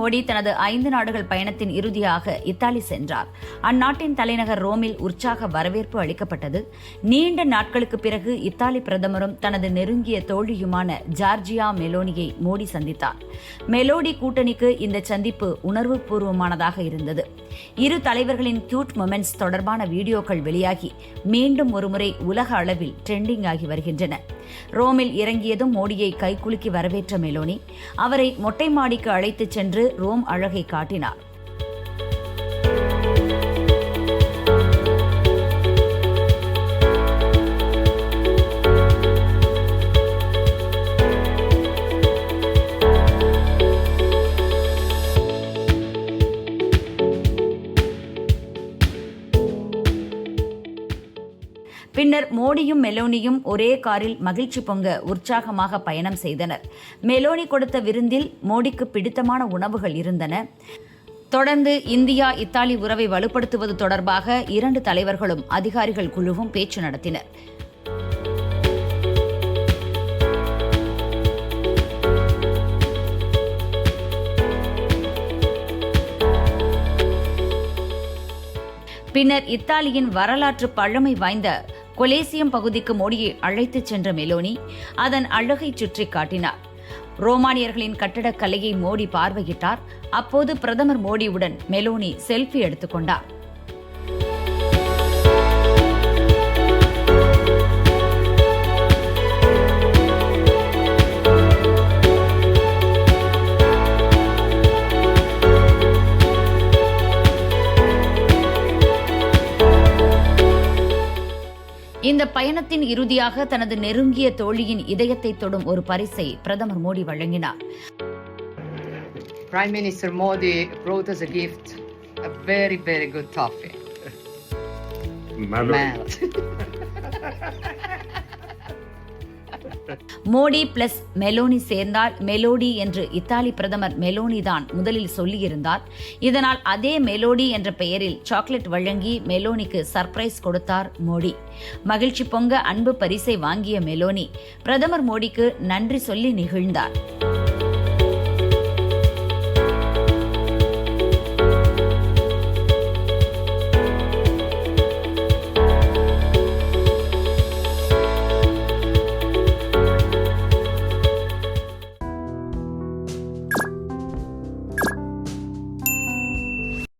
மோடி தனது 5 நாடுகள் பயணத்தின் இறுதியாக இத்தாலி சென்றார். அந்நாட்டின் தலைநகர் ரோமில் உற்சாக வரவேற்பு அளிக்கப்பட்டது. நீண்ட நாட்களுக்கு பிறகு இத்தாலி பிரதமரும் தனது நெருங்கிய தோழியுமான ஜார்ஜியா மெலோனியை மோடி சந்தித்தார். மெலோடி கூட்டணிக்கு இந்த சந்திப்பு உணர்வுபூர்வமானதாக இருந்தது. இரு தலைவர்களின் கியூட் மொமெண்ட்ஸ் தொடர்பான வீடியோக்கள் வெளியாகி மீண்டும் ஒருமுறை உலக அளவில் ட்ரெண்டிங் ஆகி வருகின்றன. ரோமில் இறங்கியதும் மோடியை கைகுலுக்கி வரவேற்ற மெலோனி அவரை மொட்டை மாடிக்கு அழைத்துச் சென்று ரோம் அழகை காட்டினார். பின்னர் மோடியும் மெலோனியும் ஒரே காரில் மகிழ்ச்சி பொங்க உற்சாகமாக பயணம் செய்தனர். மெலோனி கொடுத்த விருந்தில் மோடிக்கு பிடித்தமான உணவுகள் இருந்தன. தொடர்ந்து இந்தியா இத்தாலி உறவை வலுப்படுத்துவது தொடர்பாக 2 தலைவர்களும் அதிகாரிகள் குழுவும் பேச்சு நடத்தினர். பின்னர் இத்தாலியின் வரலாற்று பழமை வாய்ந்த கொலேசியம் பகுதிக்கு மோடியை அழைத்துச் சென்ற மெலோனி அதன் அழகை சுற்றி காட்டினார். ரோமானியர்களின் கட்டடக்கலையை மோடி பார்வையிட்டார். அப்போது பிரதமர் மோடியுடன் மெலோனி செல்ஃபி எடுத்துக் கொண்டார். இந்த பயணத்தின் இறுதியாக தனது நெருங்கிய தோழியின் இதயத்தை தொடும் ஒரு பரிசை பிரதமர் மோடி வழங்கினார். Prime Minister Modi brought us a gift, a very, very good toffee. Modi plus Meloni சேர்ந்தால் மெலோடி என்று இத்தாலி பிரதமர் மெலோனி தான் முதலில் சொல்லியிருந்தார். இதனால் அதே மெலோடி என்ற பெயரில் சாக்லேட் வழங்கி மெலோனிக்கு சர்ப்ரைஸ் கொடுத்தார் மோடி. மகிழ்ச்சி பொங்க அன்பு பரிசை வாங்கிய மெலோனி பிரதமர் மோடிக்கு நன்றி சொல்லி நெகிழ்ந்தார்.